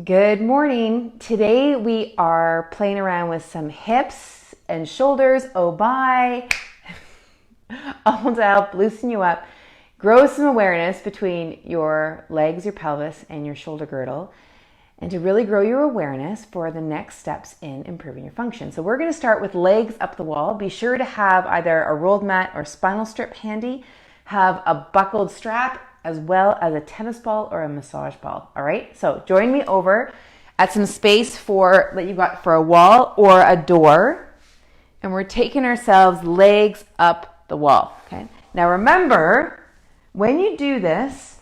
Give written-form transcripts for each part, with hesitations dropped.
Good morning. Today we are playing around with some hips and shoulders. Oh, bye. All to help loosen you up, grow some awareness between your legs, your pelvis, and your shoulder girdle, and to really grow your awareness for the next steps in improving your function. So we're going to start with legs up the wall. Be sure to have either a rolled mat or spinal strip handy. Have a buckled strap as well as a tennis ball or a massage ball. All right, so join me over at some space that you've got for a wall or a door, and we're taking ourselves legs up the wall. Okay, now remember, when you do this,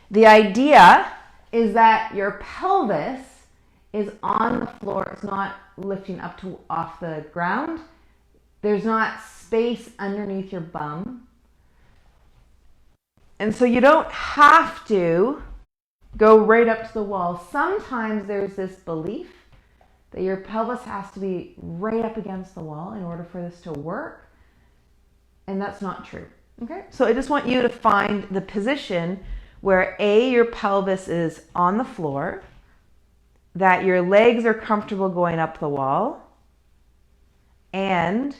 the idea is that your pelvis is on the floor. It's not lifting up to off the ground. There's not space underneath your bum. And so you don't have to go right up to the wall. Sometimes there's this belief that your pelvis has to be right up against the wall in order for this to work. And that's not true. Okay? So I just want you to find the position where your pelvis is on the floor, that your legs are comfortable going up the wall, and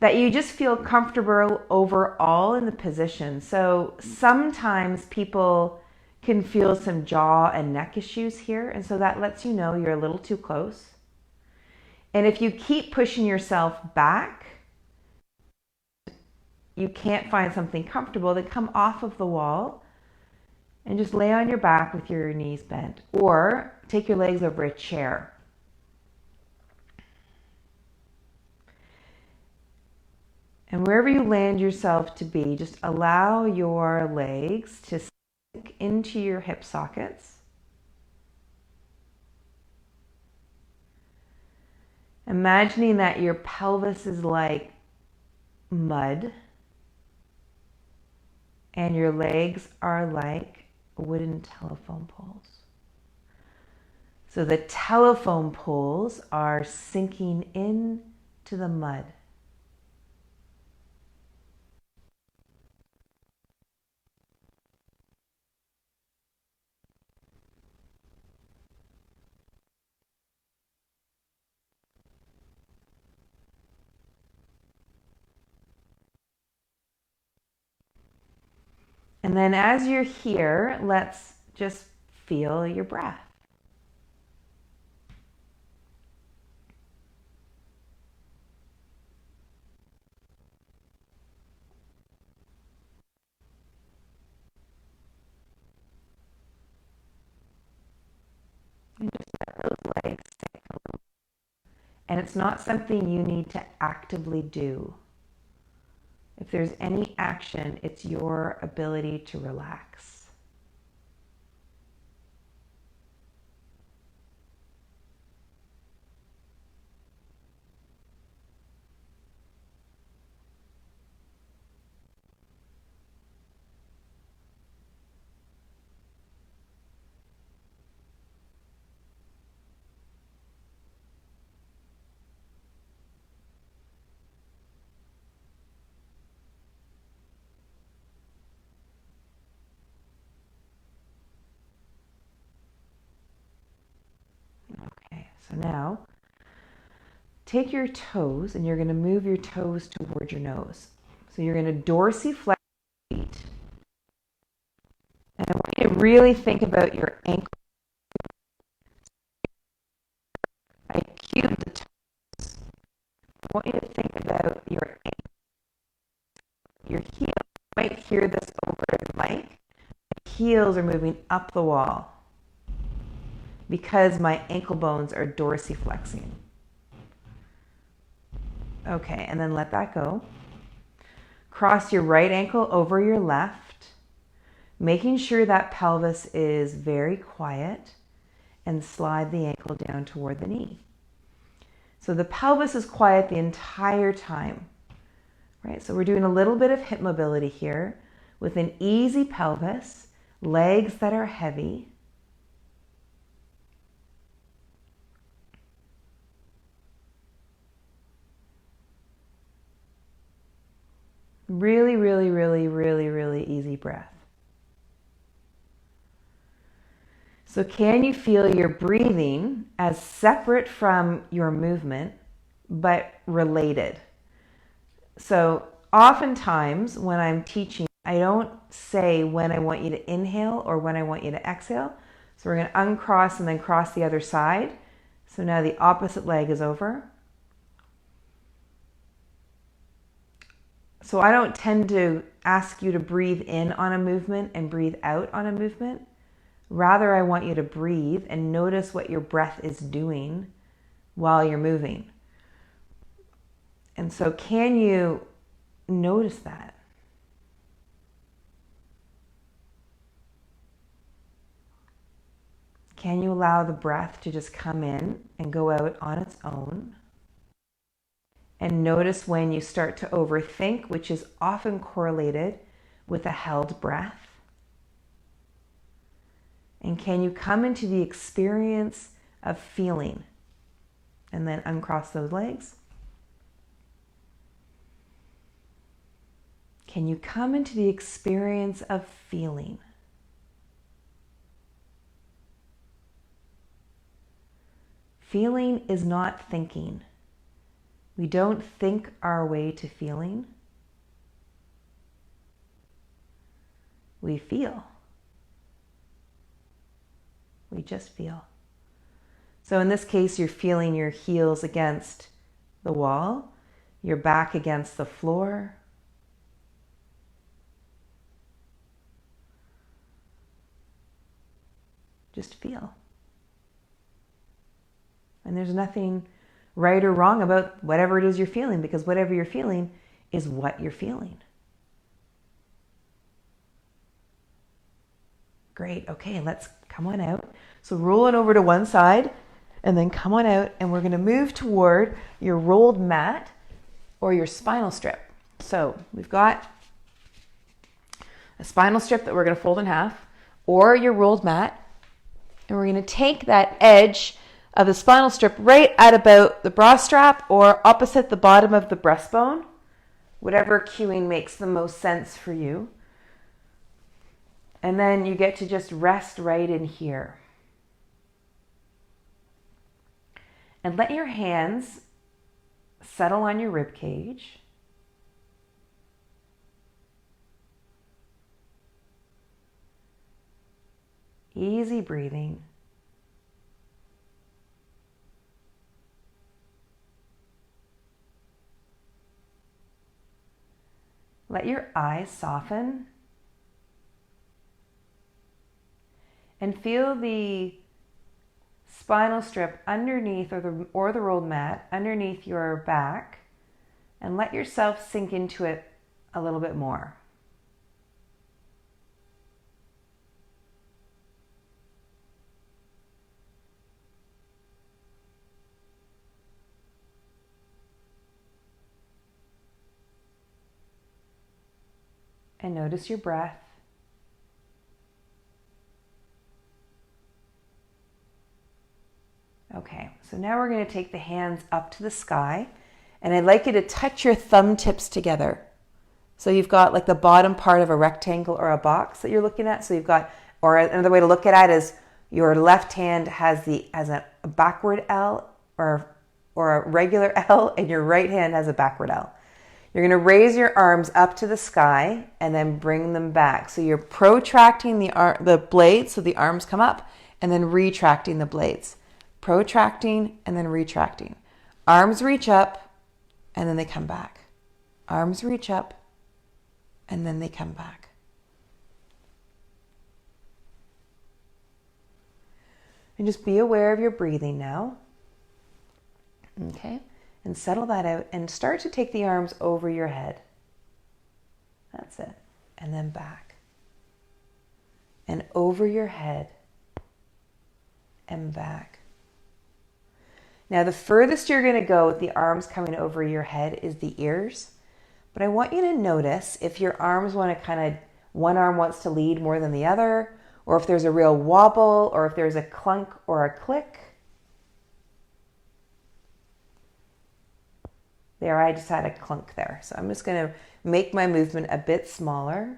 that you just feel comfortable overall in the position. So sometimes people can feel some jaw and neck issues here, and so that lets you know you're a little too close. And if you keep pushing yourself back, you can't find something comfortable, then come off of the wall and just lay on your back with your knees bent, or take your legs over a chair. And wherever you land yourself to be, just allow your legs to sink into your hip sockets. Imagining that your pelvis is like mud and your legs are like wooden telephone poles. So the telephone poles are sinking into the mud. And then as you're here, let's just feel your breath. And just let those legs sink a little. And it's not something you need to actively do. If there's any action, it's your ability to relax. Okay, so now take your toes and you're going to move your toes toward your nose. So you're going to dorsiflex your feet. And I want you to really think about your ankle. I cued the toes. I want you to think about your ankle, your heel. You might hear this over the mic. My heels are moving up the wall because my ankle bones are dorsiflexing. Okay, and then let that go. Cross your right ankle over your left, making sure that pelvis is very quiet, and slide the ankle down toward the knee. So the pelvis is quiet the entire time, right? So we're doing a little bit of hip mobility here with an easy pelvis, legs that are heavy. Really, really, really, really, really easy breath. So can you feel your breathing as separate from your movement, but related? So oftentimes when I'm teaching, I don't say when I want you to inhale or when I want you to exhale. So we're going to uncross and then cross the other side. So now the opposite leg is over. So I don't tend to ask you to breathe in on a movement and breathe out on a movement. Rather, I want you to breathe and notice what your breath is doing while you're moving. And so can you notice that? Can you allow the breath to just come in and go out on its own? And notice when you start to overthink, which is often correlated with a held breath. And can you come into the experience of feeling? And then uncross those legs. Can you come into the experience of feeling? Feeling is not thinking. We don't think our way to feeling. We feel. We just feel. So in this case, you're feeling your heels against the wall, your back against the floor. Just feel. And there's nothing right or wrong about whatever it is you're feeling, because whatever you're feeling is what you're feeling. Great. Okay, let's come on out. So roll it over to one side and then come on out, and we're going to move toward your rolled mat or your spinal strip. So we've got a spinal strip that we're going to fold in half, or your rolled mat, and we're going to take that edge of the spinal strip right at about the bra strap or opposite the bottom of the breastbone, whatever cueing makes the most sense for you. And then you get to just rest right in here. And let your hands settle on your rib cage. Easy breathing. Let your eyes soften and feel the spinal strip underneath or the rolled mat underneath your back, and let yourself sink into it a little bit more. And notice your breath. Okay, so now we're going to take the hands up to the sky, and I'd like you to touch your thumb tips together. So you've got like the bottom part of a rectangle or a box that you're looking at. So you've got, or another way to look at it is your left hand has a backward L or a regular L, and your right hand has a backward L. You're going to raise your arms up to the sky and then bring them back. So you're protracting the blades so the arms come up, and then retracting the blades. Protracting and then retracting. Arms reach up and then they come back. Arms reach up and then they come back. And just be aware of your breathing now. Okay? And settle that out and start to take the arms over your head. That's it. And then back. And over your head. And back. Now the furthest you're going to go with the arms coming over your head is the ears. But I want you to notice if your arms want to kind of, one arm wants to lead more than the other, or if there's a real wobble, or if there's a clunk or a click. There, I just had a clunk there. So I'm just going to make my movement a bit smaller.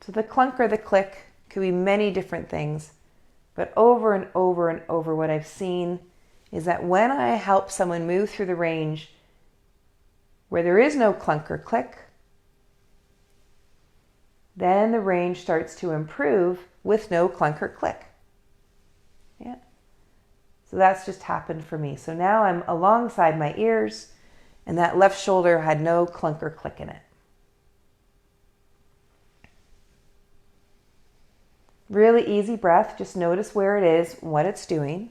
So the clunk or the click could be many different things, but over and over and over what I've seen is that when I help someone move through the range where there is no clunk or click, then the range starts to improve with no clunk or click. Yeah. So that's just happened for me. So now I'm alongside my ears and that left shoulder had no clunk or click in it. Really easy breath. Just notice where it is, what it's doing.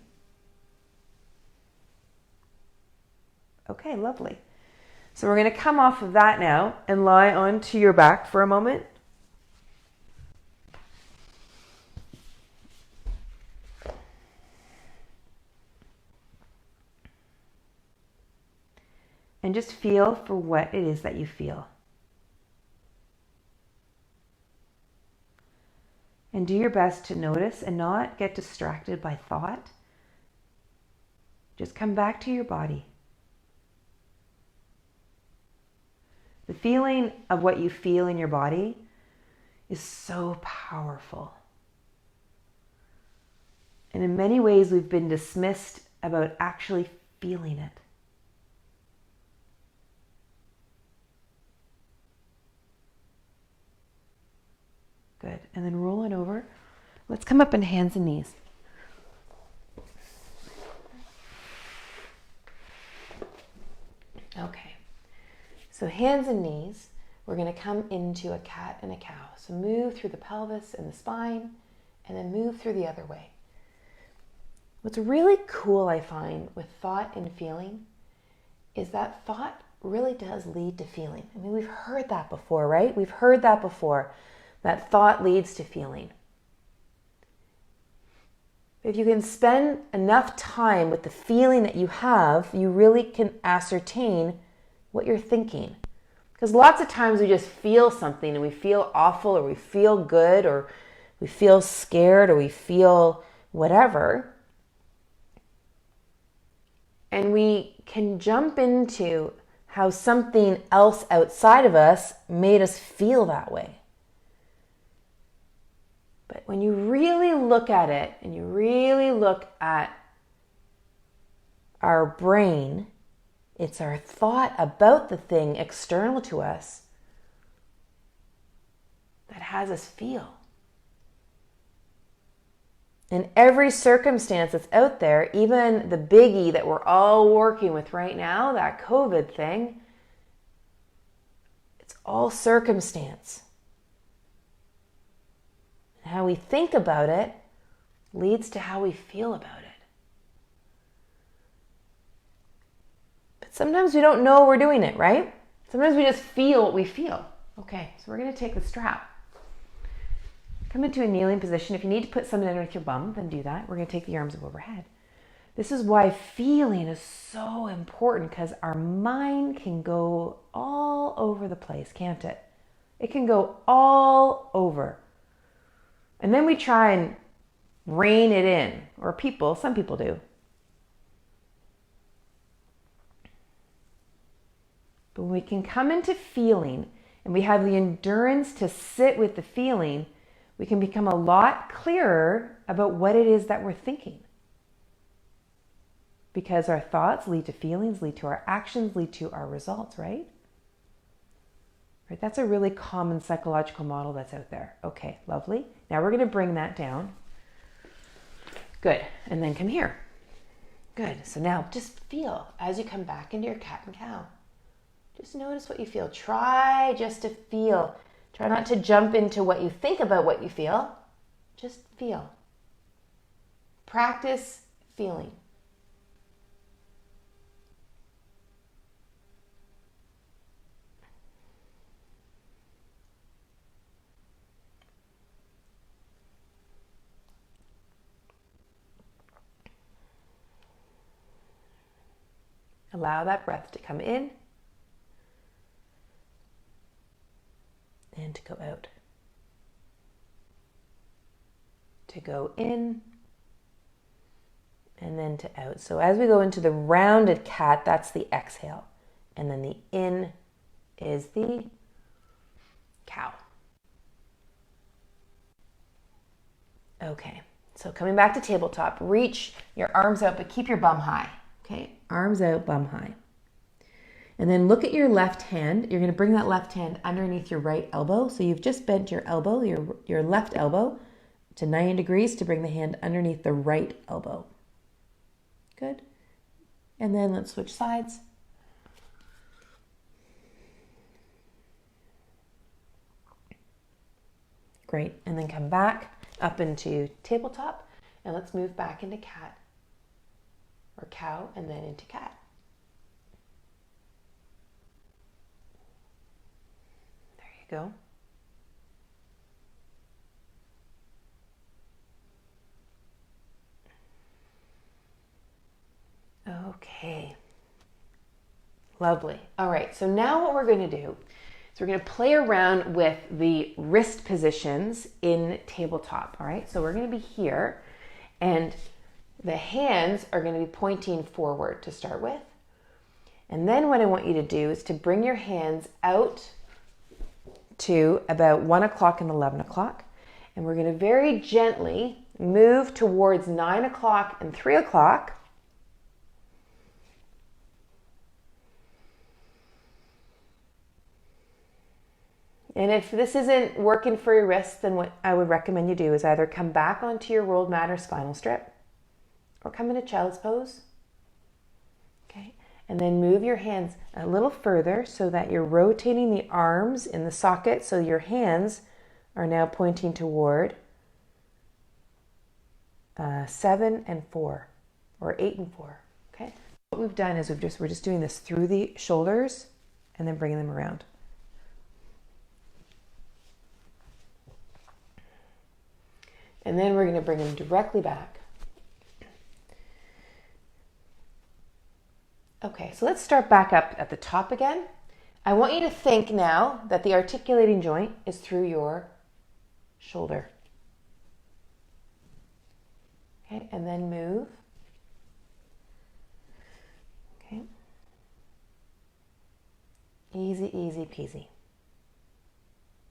Okay, lovely. So we're going to come off of that now and lie onto your back for a moment. And just feel for what it is that you feel. And do your best to notice and not get distracted by thought. Just come back to your body. The feeling of what you feel in your body is so powerful. And in many ways, we've been dismissed about actually feeling it. Good. And then roll it over. Let's come up in hands and knees. Okay. So hands and knees, we're going to come into a cat and a cow. So move through the pelvis and the spine, and then move through the other way. What's really cool, I find, with thought and feeling is that thought really does lead to feeling. I mean, we've heard that before, right? We've heard that before. That thought leads to feeling. If you can spend enough time with the feeling that you have, you really can ascertain what you're thinking. Because lots of times we just feel something and we feel awful or we feel good or we feel scared or we feel whatever. And we can jump into how something else outside of us made us feel that way. But when you really look at it and you really look at our brain, it's our thought about the thing external to us that has us feel. In every circumstance that's out there, even the biggie that we're all working with right now, that COVID thing, it's all circumstance. How we think about it leads to how we feel about it. But sometimes we don't know we're doing it, right? Sometimes we just feel what we feel. Okay, so we're going to take the strap. Come into a kneeling position. If you need to put something underneath your bum, then do that. We're going to take the arms up overhead. This is why feeling is so important, because our mind can go all over the place, can't it? It can go all over. And then we try and rein it in, or some people do. But when we can come into feeling and we have the endurance to sit with the feeling, we can become a lot clearer about what it is that we're thinking. Because our thoughts lead to feelings, lead to our actions, lead to our results, right? Right, that's a really common psychological model that's out there. Okay, lovely. Now we're going to bring that down. Good. And then come here. Good. So now just feel as you come back into your cat and cow. Just notice what you feel. Try just to feel. Try not to jump into what you think about what you feel. Just feel. Practice feeling. Allow that breath to come in and to go out. To go in and then to out. So as we go into the rounded cat, that's the exhale. And then the in is the cow. Okay, so coming back to tabletop, reach your arms out, but keep your bum high. Okay, arms out, bum high. And then look at your left hand. You're going to bring that left hand underneath your right elbow. So you've just bent your elbow, your left elbow, to 90 degrees to bring the hand underneath the right elbow. Good. And then let's switch sides. Great. And then come back up into tabletop. And let's move back into cat or cow and then into cat. There you go. Okay, lovely. All right, so now what we're going to do is we're going to play around with the wrist positions in tabletop. All right, so we're going to be here and the hands are going to be pointing forward to start with. And then what I want you to do is to bring your hands out to about 1 o'clock and 11 o'clock. And we're going to very gently move towards 9 o'clock and 3 o'clock. And if this isn't working for your wrists, then what I would recommend you do is either come back onto your rolled mat or spinal strip or come into child's pose. Okay. And then move your hands a little further so that you're rotating the arms in the socket. So your hands are now pointing toward 7 and 4 or 8 and 4. Okay. What we've done is we're just doing this through the shoulders and then bringing them around. And then we're going to bring them directly back. Okay, so let's start back up at the top again. I want you to think now that the articulating joint is through your shoulder. Okay, and then move. Okay. Easy, easy peasy.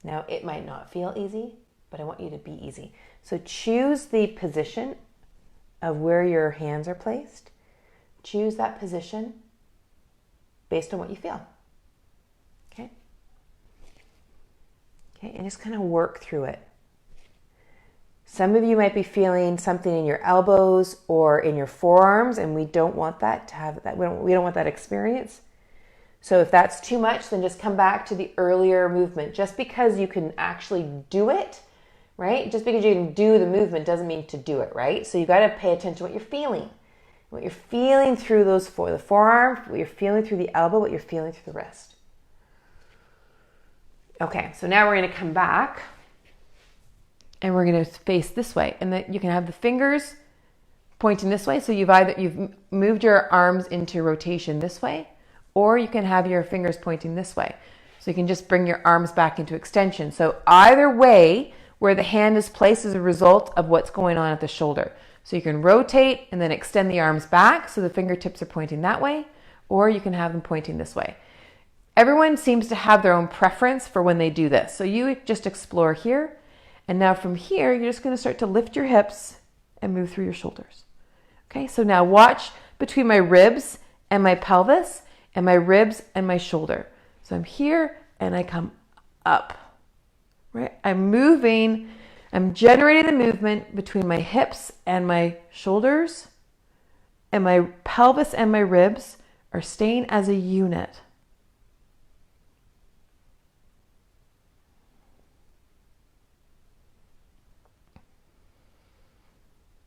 Now, it might not feel easy, but I want you to be easy. So choose the position of where your hands are placed. Choose that position based on what you feel. Okay? Okay, and just kind of work through it. Some of you might be feeling something in your elbows or in your forearms, and we don't want that to have that. We don't want that experience. So if that's too much, then just come back to the earlier movement. Just because you can actually do it, right? Just because you can do the movement doesn't mean to do it, right? So you got to pay attention to what you're feeling. What you're feeling through the forearm, what you're feeling through the elbow, what you're feeling through the wrist. Okay, so now we're going to come back and we're going to face this way. And then you can have the fingers pointing this way. So you've moved your arms into rotation this way, or you can have your fingers pointing this way. So you can just bring your arms back into extension. So either way, where the hand is placed is a result of what's going on at the shoulder. So you can rotate and then extend the arms back so the fingertips are pointing that way, or you can have them pointing this way. Everyone seems to have their own preference for when they do this. So you just explore here. And now from here, you're just going to start to lift your hips and move through your shoulders. Okay, so now watch between my ribs and my pelvis and my ribs and my shoulder. So I'm here and I come up, right? I'm generating the movement between my hips and my shoulders, and my pelvis and my ribs are staying as a unit.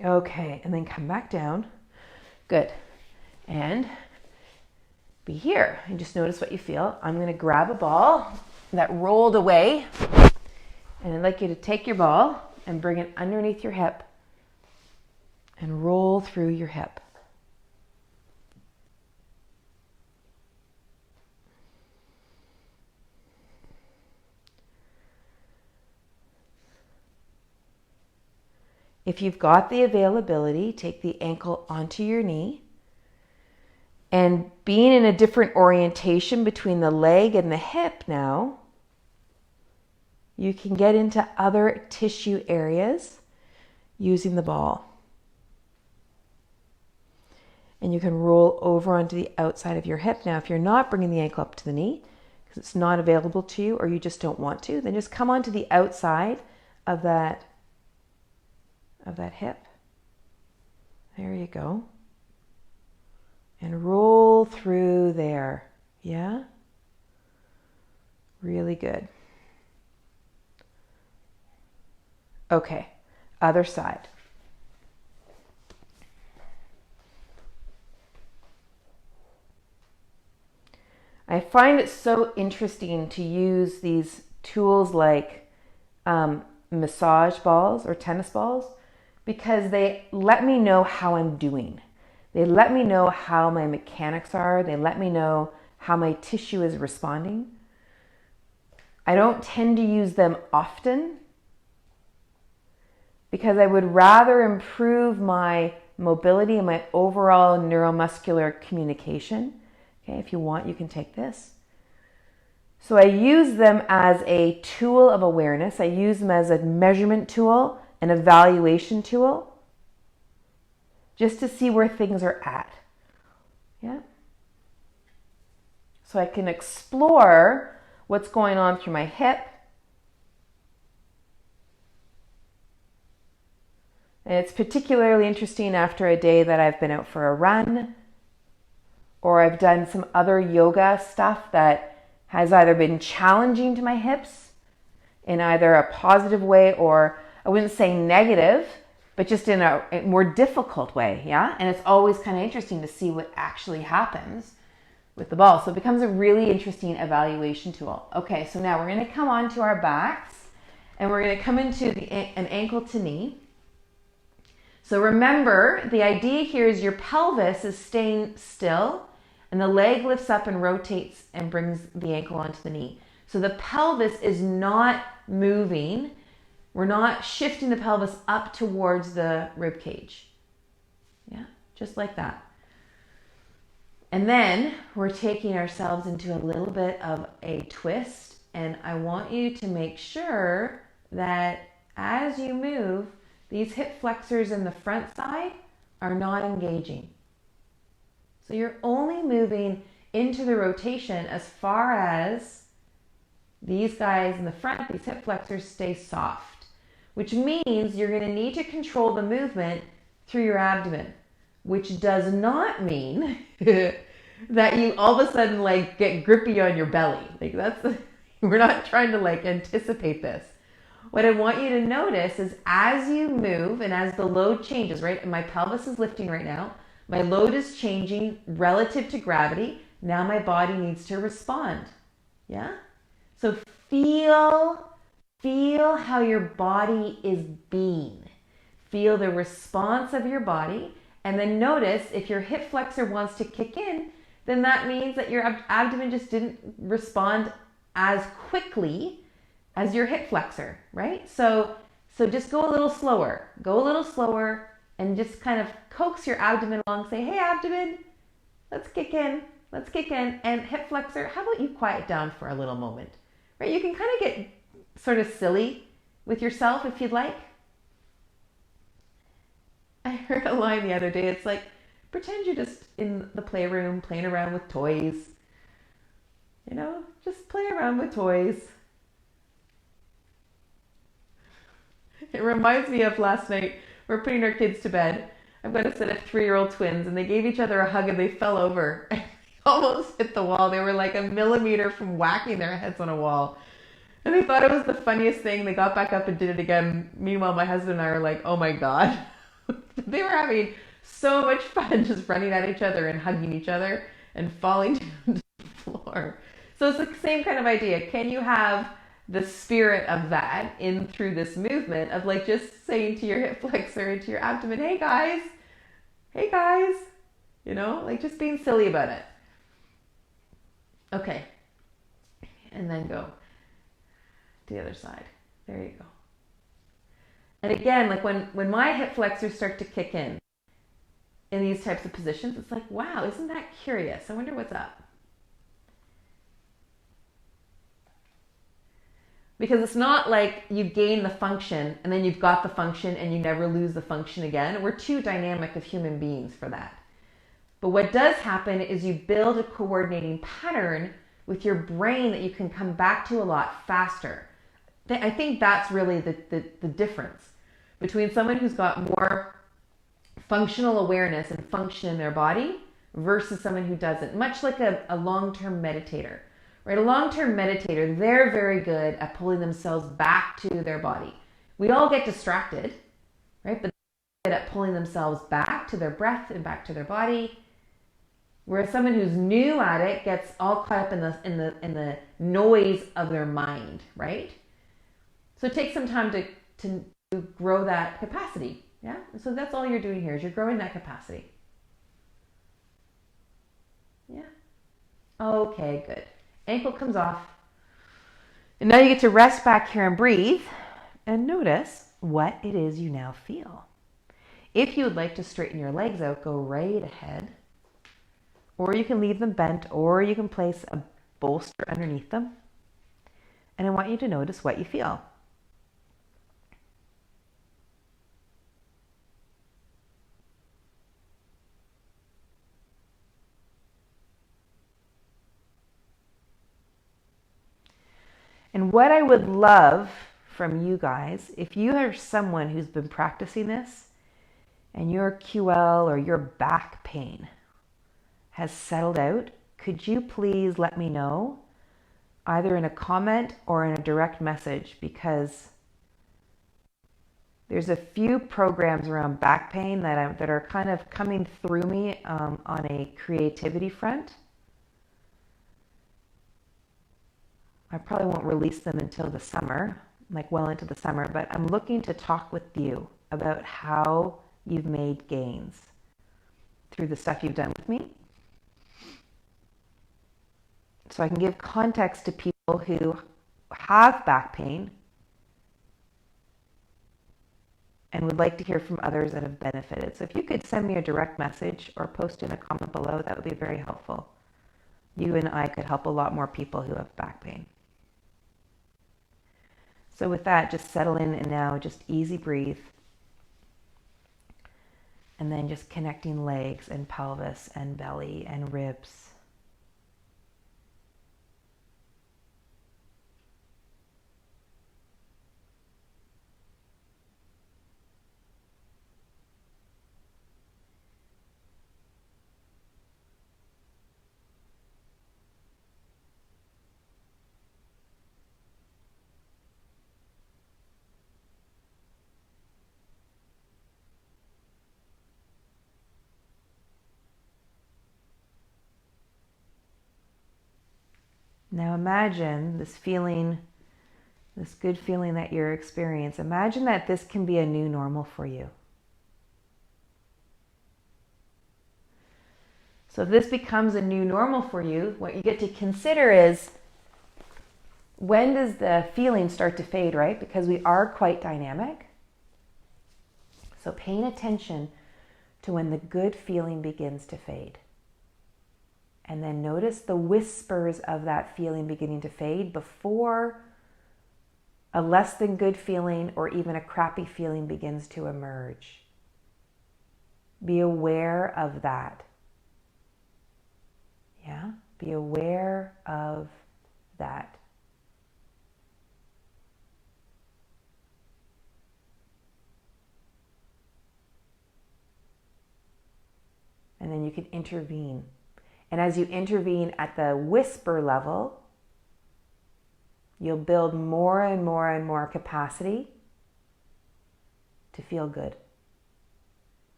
Okay, and then come back down. Good. And be here and just notice what you feel. I'm going to grab a ball that rolled away, and I'd like you to take your ball and bring it underneath your hip and roll through your hip. If you've got the availability, take the ankle onto your knee. And being in a different orientation between the leg and the hip now, you can get into other tissue areas. using the ball. And you can roll over onto the outside of your hip. Now, if you're not bringing the ankle up to the knee, because it's not available to you or you just don't want to, then just come onto the outside of that hip. There you go. And roll through there. Yeah? Really good. Okay, other side. I find it so interesting to use these tools like massage balls or tennis balls because they let me know how I'm doing. They let me know how my mechanics are. They let me know how my tissue is responding. I don't tend to use them often because I would rather improve my mobility and my overall neuromuscular communication. Okay, if you want, you can take this. So I use them as a tool of awareness. I use them as a measurement tool, an evaluation tool, just to see where things are at. Yeah. So I can explore what's going on through my hip. And it's particularly interesting after a day that I've been out for a run, or I've done some other yoga stuff that has either been challenging to my hips in either a positive way or I wouldn't say negative, but just in a more difficult way, yeah? And it's always kind of interesting to see what actually happens with the ball. So it becomes a really interesting evaluation tool. Okay, so now we're going to come onto our backs and we're going to come into an ankle to knee. So remember, the idea here is your pelvis is staying still and the leg lifts up and rotates and brings the ankle onto the knee. So the pelvis is not moving. We're not shifting the pelvis up towards the rib cage. Yeah, just like that. And then we're taking ourselves into a little bit of a twist. And I want you to make sure that as you move, these hip flexors in the front side are not engaging. So you're only moving into the rotation as far as these guys in the front, these hip flexors stay soft, which means you're going to need to control the movement through your abdomen, which does not mean that you all of a sudden like get grippy on your belly. Like we're not trying to like anticipate this. What I want you to notice is as you move and as the load changes, right? And my pelvis is lifting right now. My load is changing relative to gravity. Now my body needs to respond. Yeah? So feel how your body is being. Feel the response of your body. And then notice if your hip flexor wants to kick in, then that means that your abdomen just didn't respond as quickly as your hip flexor, right? So just go a little slower. Go a little slower and just kind of coax your abdomen along. Say, hey, abdomen, let's kick in. Let's kick in. And hip flexor, how about you quiet down for a little moment, right? You can kind of get sort of silly with yourself if you'd like. I heard a line the other day. It's like, pretend you're just in the playroom playing around with toys. You know, just play around with toys. It reminds me of last night. We're putting our kids to bed. I've got a set of 3-year-old twins and they gave each other a hug and they fell over. And they almost hit the wall. They were like a millimeter from whacking their heads on a wall. And they thought it was the funniest thing. They got back up and did it again. Meanwhile, my husband and I were like, oh my God. They were having so much fun just running at each other and hugging each other and falling down to the floor. So it's the same kind of idea. Can you have the spirit of that in through this movement of like just saying to your hip flexor and to your abdomen, hey guys, you know, like just being silly about it. Okay. And then go to the other side. There you go. And again, like when my hip flexors start to kick in these types of positions, it's like, wow, isn't that curious? I wonder what's up. Because it's not like you gain the function and then you've got the function and you never lose the function again. We're too dynamic as human beings for that. But what does happen is you build a coordinating pattern with your brain that you can come back to a lot faster. I think that's really the difference between someone who's got more functional awareness and function in their body versus someone who doesn't. Much like a long-term meditator. Right, a long-term meditator, they're very good at pulling themselves back to their body. We all get distracted, right? But they're good at pulling themselves back to their breath and back to their body. Whereas someone who's new at it gets all caught up in the noise of their mind, right? So it takes some time to grow that capacity. Yeah. So that's all you're doing here is you're growing that capacity. Yeah. Okay, good. Ankle comes off. And now you get to rest back here and breathe and notice what it is you now feel. If you would like to straighten your legs out, go right ahead. Or you can leave them bent, or you can place a bolster underneath them. And I want you to notice what you feel. And what I would love from you guys, if you are someone who's been practicing this and your QL or your back pain has settled out, could you please let me know either in a comment or in a direct message, because there's a few programs around back pain that are kind of coming through me on a creativity front. I probably won't release them until the summer, like well into the summer, but I'm looking to talk with you about how you've made gains through the stuff you've done with me. So I can give context to people who have back pain and would like to hear from others that have benefited. So if you could send me a direct message or post in a comment below, that would be very helpful. You and I could help a lot more people who have back pain. So with that, just settle in and now just easy breathe. And then just connecting legs and pelvis and belly and ribs. Now imagine this feeling, this good feeling that you're experiencing. Imagine that this can be a new normal for you. So if this becomes a new normal for you, what you get to consider is, when does the feeling start to fade, right? Because we are quite dynamic. So paying attention to when the good feeling begins to fade. And then notice the whispers of that feeling beginning to fade before a less than good feeling or even a crappy feeling begins to emerge. Be aware of that. Yeah? Be aware of that. And then you can intervene. And as you intervene at the whisper level, you'll build more and more and more capacity to feel good.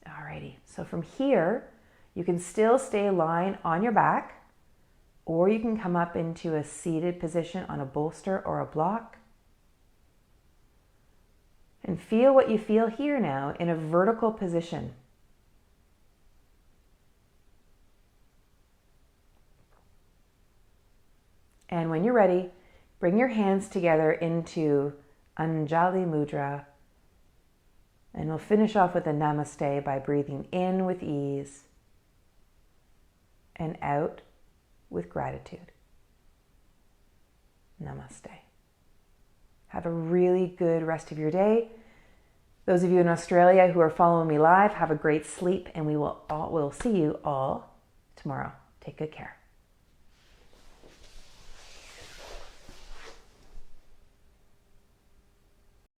Alrighty, so from here, you can still stay lying on your back, or you can come up into a seated position on a bolster or a block. And feel what you feel here now in a vertical position. And when you're ready, bring your hands together into Anjali Mudra. And we'll finish off with a namaste by breathing in with ease and out with gratitude. Namaste. Have a really good rest of your day. Those of you in Australia who are following me live, have a great sleep, and we'll see you all tomorrow. Take good care.